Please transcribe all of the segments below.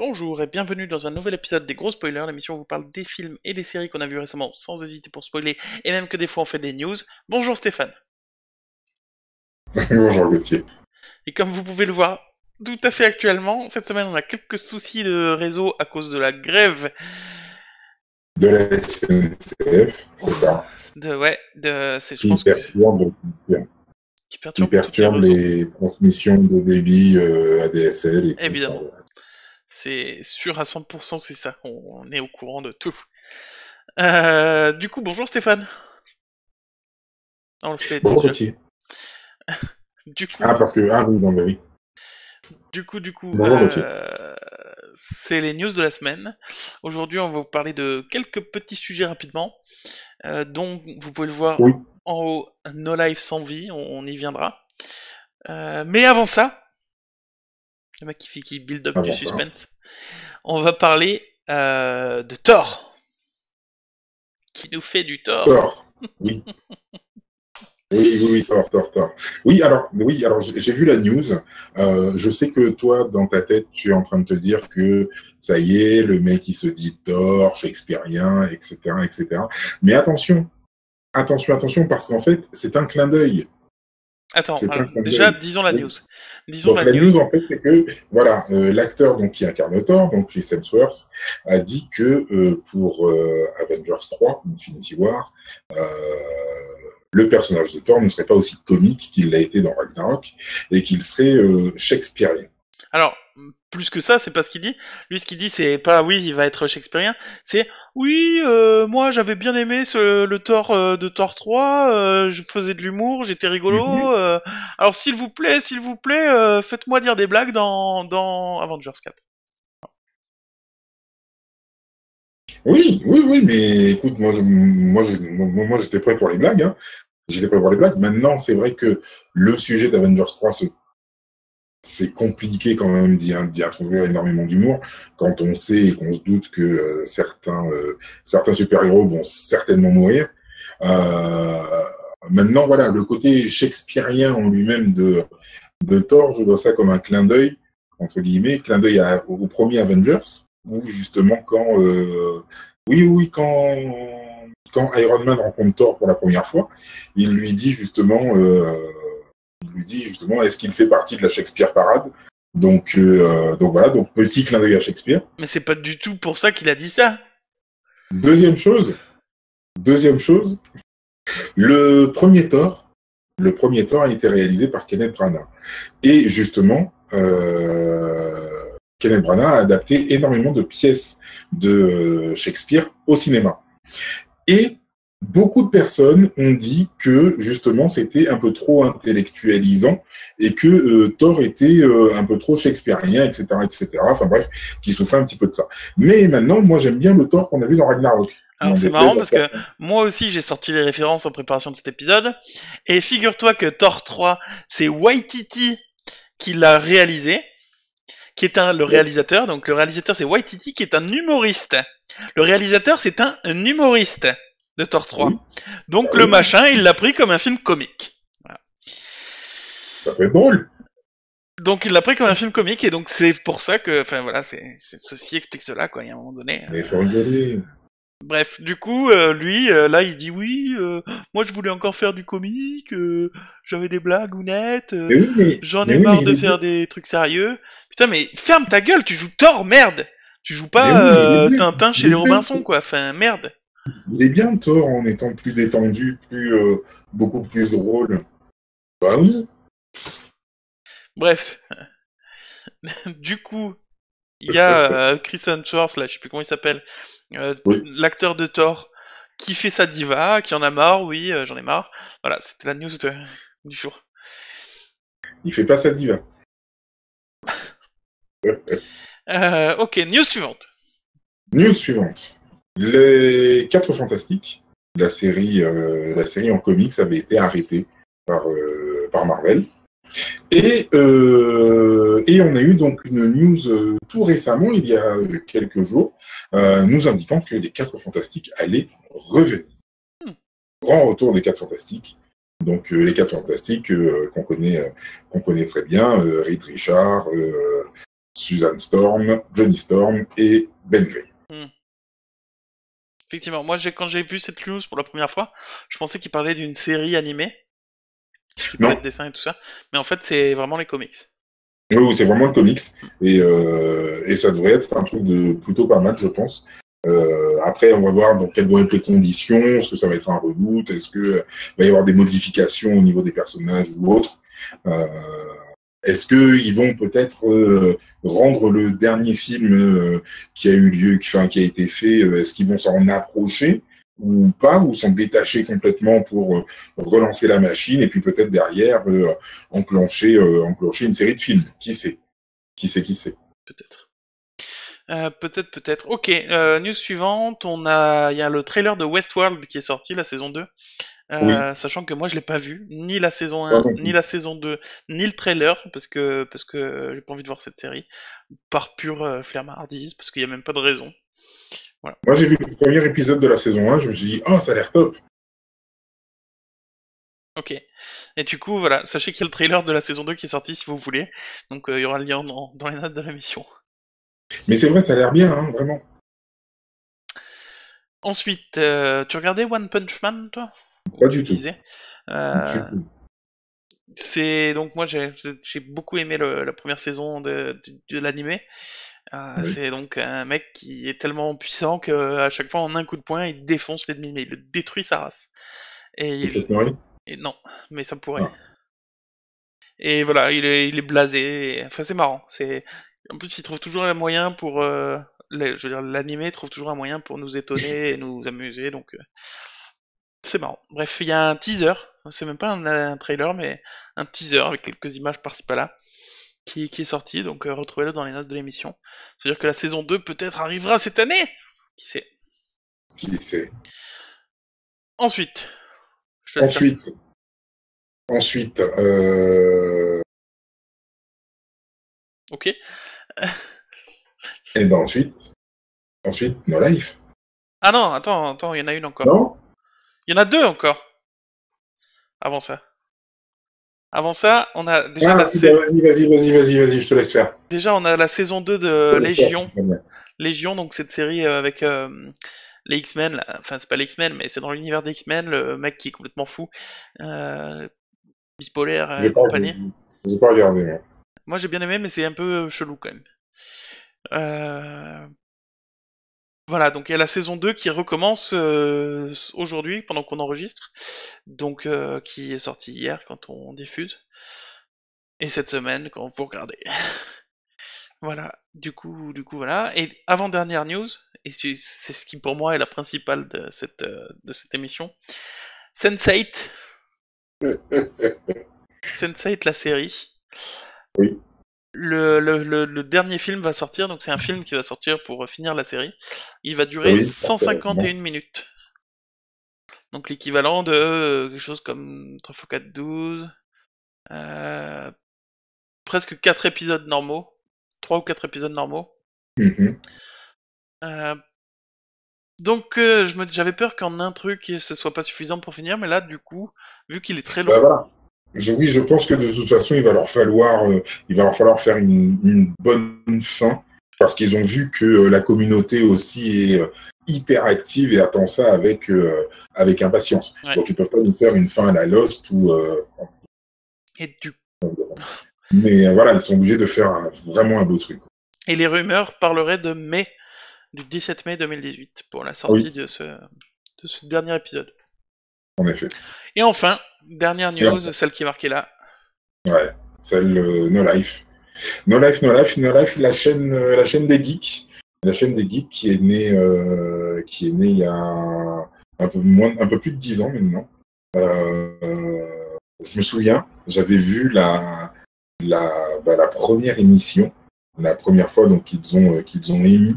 Bonjour et bienvenue dans un nouvel épisode des Gros Spoilers, l'émission où on vous parle des films et des séries qu'on a vus récemment sans hésiter pour spoiler, et même que des fois on fait des news. Bonjour Stéphane. Bonjour Gauthier. Et comme vous pouvez le voir tout à fait actuellement, cette semaine on a quelques soucis de réseau à cause de la grève De la SNCF, c'est ça, je pense que c'est qui qui perturbe tous les perturbe réseaux. les transmissions de débit ADSL et tout ça. Évidemment, Voilà. c'est sûr à 100%, c'est ça, on est au courant de tout. Du coup, bonjour Stéphane. On le fait Bonjour déjà. Gauthier. Du Ah, coup, parce que, ah oui, non, mais oui. du coup, Bonjour Gauthier. c'est les news de la semaine. Aujourd'hui, on va vous parler de quelques petits sujets rapidement, dont vous pouvez le voir Oui, en haut, No Life sans vie, on y viendra. Mais avant ça, le mec qui build up du avant ça. suspense, on va parler de Thor, qui nous fait du tort. Thor. Oui. Oui, Thor. Oui, alors j'ai vu la news. Je sais que toi, dans ta tête, tu es en train de te dire que ça y est, le mec, il se dit Thor, shakespearien, etc., etc. Mais attention, parce qu'en fait, c'est un clin d'œil. Attends, C'est un alors, clin déjà, d'œil. disons la news. Oui. Disons Donc la la news. news, en fait, c'est que voilà, l'acteur donc qui incarne Thor, donc Chris Hemsworth, a dit que pour Avengers 3, Infinity War, le personnage de Thor ne serait pas aussi comique qu'il l'a été dans Ragnarok et qu'il serait shakespearien. Alors, plus que ça, c'est pas ce qu'il dit. Lui, ce qu'il dit, c'est pas oui, il va être shakespearien. C'est oui, moi j'avais bien aimé le Thor de Thor 3. Je faisais de l'humour, j'étais rigolo. Mhm. Alors s'il vous plaît, faites-moi dire des blagues dans Avengers 4. Oui, mais écoute, moi, j'étais prêt pour les blagues. Hein. J'étais prêt pour les blagues. Maintenant, c'est vrai que le sujet d'Avengers 3 c'est compliqué quand même d'y introduire énormément d'humour quand on sait et qu'on se doute que certains super-héros vont certainement mourir. Euh, Maintenant, voilà, le côté shakespearien en lui-même de Thor, je vois ça comme un clin d'œil, entre guillemets, clin d'œil au premier Avengers, où justement quand Iron Man rencontre Thor pour la première fois, il lui dit justement est-ce qu'il fait partie de la Shakespeare Parade. Donc voilà, donc petit clin d'œil à Shakespeare. Mais c'est pas du tout pour ça qu'il a dit ça. Deuxième chose, deuxième chose, le premier Thor, le premier Thor a été réalisé par Kenneth Branagh. Et justement, Kenneth Branagh a adapté énormément de pièces de Shakespeare au cinéma. Et beaucoup de personnes ont dit que justement c'était un peu trop intellectualisant et que Thor était un peu trop shakespearien, etc., etc. Enfin bref, qui souffrait un petit peu de ça. Mais maintenant, moi j'aime bien le Thor qu'on a vu dans Ragnarok. Alors N'en c'est marrant déplaise à parce que certains. moi aussi j'ai sorti les références en préparation de cet épisode et figure-toi que Thor 3 c'est Waititi qui l'a réalisé, qui est le réalisateur. Donc le réalisateur c'est Waititi qui est un humoriste. Le réalisateur c'est un humoriste de Thor Oui, 3. bah Donc le oui, machin il l'a pris comme un film comique. Voilà. ça peut être drôle. Donc il l'a pris comme un film comique et donc c'est pour ça que, enfin voilà, ceci explique cela quoi. Il y a un moment donné. Mais il faut rigoler. Bref, du coup, lui, là, il dit oui, moi je voulais encore faire du comique, j'avais des blagues ou nettes, j'en ai Mais marre il de est bien. faire des trucs sérieux. Putain, mais ferme ta gueule, tu joues Thor, merde! Tu joues Mais pas oui, mais il est bien. Tintin chez Il les est bien. Robinson, quoi, enfin, merde. Il est bien Thor en étant plus détendu, beaucoup plus drôle. Bah oui. Bref, du coup, il y a Chris Hemsworth, là, je sais plus comment il s'appelle, Oui. l'acteur de Thor, qui fait sa diva, qui en a marre, oui, j'en ai marre. Voilà, c'était la news du jour. Il fait pas sa diva. Ok, news suivante. News suivante. Les Quatre Fantastiques, la série en comics avait été arrêtée par Marvel. Et on a eu donc une news tout récemment, il y a quelques jours, nous indiquant que les Quatre Fantastiques allaient revenir. Hmm. Grand retour des Quatre Fantastiques. Donc les Quatre Fantastiques qu'on connaît très bien, Reed Richards, Susan Storm, Johnny Storm et Ben Gray. Effectivement, moi quand j'ai vu cette news pour la première fois, je pensais qu'il parlait d'une série animée, qui parlait de dessin et tout ça, mais en fait c'est vraiment les comics. Oui, c'est vraiment le comics, et ça devrait être un truc de plutôt pas mal, je pense. Après, on va voir dans quelles vont être les conditions, est-ce que ça va être un reboot, est-ce que va y avoir des modifications au niveau des personnages ou autres. Est-ce qu'ils vont peut-être rendre le dernier film qui a eu lieu, qui a été fait, est-ce qu'ils vont s'en approcher ou pas, ou s'en détacher complètement pour relancer la machine et puis peut-être derrière enclencher une série de films. Qui sait? Peut-être. Peut-être. Ok, news suivante, il y a le trailer de Westworld qui est sorti, la saison 2. Oui. Sachant que moi je l'ai pas vu, ni la saison 1, ni la saison 2, ni le trailer, parce que j'ai pas envie de voir cette série, par pure flemmardise, parce qu'il y a même pas de raison. Voilà. Moi j'ai vu le premier épisode de la saison 1, je me suis dit, oh ça a l'air top. Ok. Et du coup, voilà, sachez qu'il y a le trailer de la saison 2 qui est sorti si vous voulez, donc il y aura le lien dans les notes de la mission. Mais c'est vrai, ça a l'air bien, hein, vraiment. Ensuite, tu regardais One Punch Man, toi? Pas du tout. C'est donc moi j'ai beaucoup aimé la première saison de l'animé. Oui. C'est donc un mec qui est tellement puissant que à chaque fois en un coup de poing il défonce l'ennemi, mais il le détruit sa race. Et non, mais ça pourrait. Ah. Et voilà, il est blasé. Enfin c'est marrant. En plus il trouve toujours un moyen pour je veux dire l'animé trouve toujours un moyen pour nous étonner et nous amuser, donc c'est marrant. Bref, il y a un teaser, c'est même pas un trailer, mais un teaser avec quelques images par-ci par-là qui est sorti, donc retrouvez-le dans les notes de l'émission. C'est-à-dire que la saison 2 peut-être arrivera cette année. Qui sait? Ensuite. Ensuite. Ok. Et ben ensuite, No Life. Ah non, attends, il y en a une encore. Non? Il y en a deux encore. Avant ça, on a déjà la saison... Vas-y, je te laisse faire. Déjà, on a la saison 2 de Légion. Légion, donc cette série avec les X-Men, enfin c'est pas les X-Men, mais c'est dans l'univers des X-Men, le mec qui est complètement fou, bipolaire et compagnie. J'ai pas regardé, moi. Moi j'ai bien aimé, mais c'est un peu chelou quand même. Voilà, donc il y a la saison 2 qui recommence aujourd'hui, pendant qu'on enregistre, donc qui est sortie hier quand on diffuse, et cette semaine quand vous regardez. Voilà, du coup, voilà. Et avant-dernière news, et c'est ce qui pour moi est la principale de cette émission, Sense8. Sense8, la série. Oui. Le dernier film va sortir, donc c'est un film qui va sortir pour finir la série. Il va durer 151 minutes. Donc l'équivalent de quelque chose comme 3x4, 12. Presque 4 épisodes normaux. 3 ou 4 épisodes normaux. Donc j'avais peur qu'en un truc ce soit pas suffisant pour finir, mais là du coup, vu qu'il est très long. Voilà. Je pense que de toute façon il va leur falloir faire une bonne fin, parce qu'ils ont vu que la communauté aussi est hyper active et attend ça avec impatience. Ouais. Donc ils peuvent pas nous faire une fin à la Lost ou. Et du. Mais voilà, ils sont obligés de faire vraiment un beau truc. Et les rumeurs parleraient du 17 mai 2018 pour la sortie de ce dernier épisode. En effet. Et enfin, dernière news, celle qui est marquée là. Ouais, celle No Life. No Life, la chaîne des geeks. La chaîne des geeks qui est née il y a un peu plus de 10 ans maintenant. Je me souviens, j'avais vu la première émission, la première fois donc qu'ils ont émis.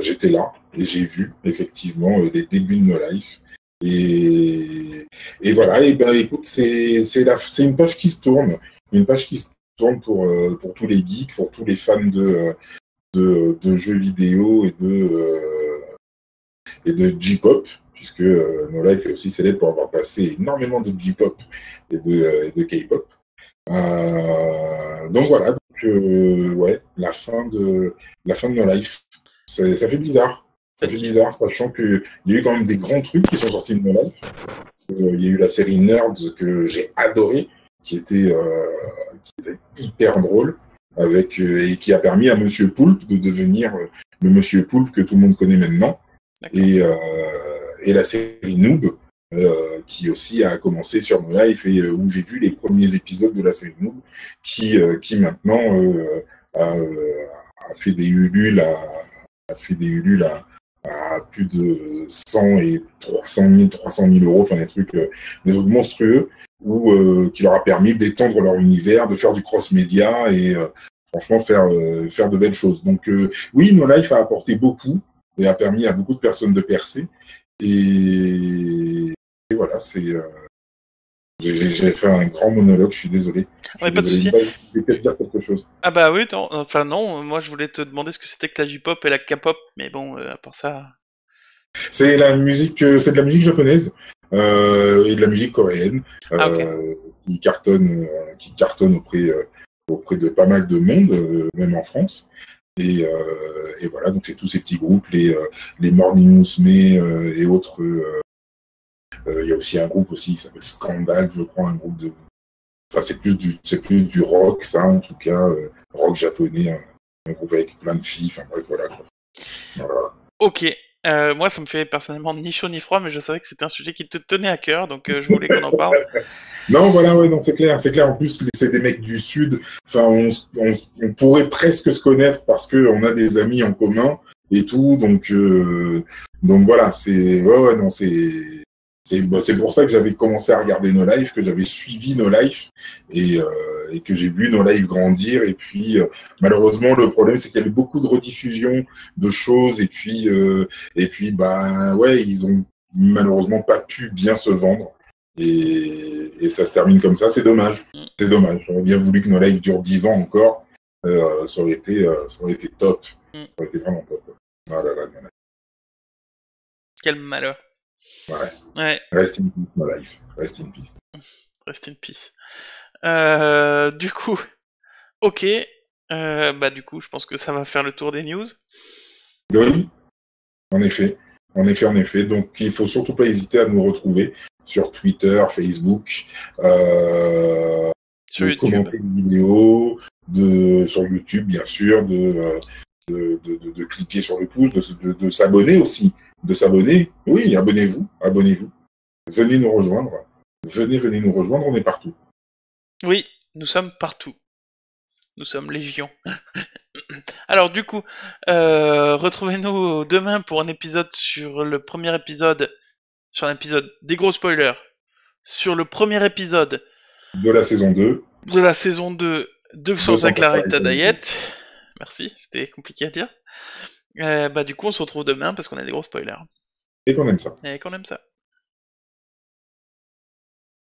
J'étais là et j'ai vu effectivement les débuts de No Life. Et voilà, et ben écoute, c'est une page qui se tourne, pour tous les geeks, pour tous les fans de jeux vidéo et de J-pop, puisque No Life est aussi célèbre pour avoir passé énormément de J-pop et de K-pop. Donc voilà, ouais, la fin de No Life. Ça fait bizarre. Ça fait bizarre, sachant qu'il y a eu quand même des grands trucs qui sont sortis de No Life. Il y a eu la série Nerds que j'ai adorée, qui était hyper drôle, et qui a permis à Monsieur Poulpe de devenir le Monsieur Poulpe que tout le monde connaît maintenant. Et la série Noob, qui aussi a commencé sur No Life et où j'ai vu les premiers épisodes de la série Noob, qui maintenant a fait des ulules à plus de 100 et 300 000 euros, enfin des trucs monstrueux, qui leur a permis d'étendre leur univers, de faire du cross-média et franchement faire de belles choses. Donc oui, No Life a apporté beaucoup et a permis à beaucoup de personnes de percer. Et voilà, j'ai fait un grand monologue, je suis désolé. Ouais, pas de souci. Je vais peut-être dire quelque chose. Ah bah oui, non, moi je voulais te demander ce que c'était que la J-pop et la K-pop, mais bon, à part ça... C'est de la musique japonaise et de la musique coréenne qui cartonne auprès de pas mal de monde, même en France. Et voilà, donc c'est tous ces petits groupes, les Morning Musume et autres. Il y a aussi un groupe aussi qui s'appelle Scandal, je crois, un groupe de. Enfin, c'est plus du rock, ça, en tout cas, rock japonais, un groupe avec plein de filles. Enfin bref, voilà. Ok. Moi, ça me fait personnellement ni chaud ni froid, mais je savais que c'était un sujet qui te tenait à cœur, donc je voulais qu'on en parle. Non, voilà, ouais, non, c'est clair. En plus, c'est des mecs du Sud. Enfin, on pourrait presque se connaître parce qu'on a des amis en commun et tout. Donc voilà, c'est pour ça que j'avais commencé à regarder No Life, que j'avais suivi No Life et que j'ai vu No Life grandir. Et puis, malheureusement, le problème, c'est qu'il y avait beaucoup de rediffusions de choses. Et puis, ouais, ils ont malheureusement pas pu bien se vendre. Et ça se termine comme ça, c'est dommage. C'est dommage. J'aurais bien voulu que No Life dure 10 ans encore. Ça aurait été top. Ça aurait été vraiment top. Ah là là, No Life. Quel malheur. Ouais. Rest in peace, No Life. Rest in peace. Rest in peace. Du coup, ok. Du coup, je pense que ça va faire le tour des news. Oui, en effet. Donc, il faut surtout pas hésiter à nous retrouver sur Twitter, Facebook, sur YouTube. Commenter une vidéo, sur YouTube, bien sûr, de cliquer sur le pouce, de s'abonner aussi. De s'abonner. Oui, abonnez-vous. Venez nous rejoindre. Venez nous rejoindre, on est partout. Oui, nous sommes partout. Nous sommes légion. Alors du coup, retrouvez-nous demain pour un épisode sur un épisode des gros spoilers, sur le premier épisode de la saison 2. De la saison 2 de Santa Clarita Diet. Merci, c'était compliqué à dire. Du coup, on se retrouve demain parce qu'on a des gros spoilers. Et qu'on aime ça.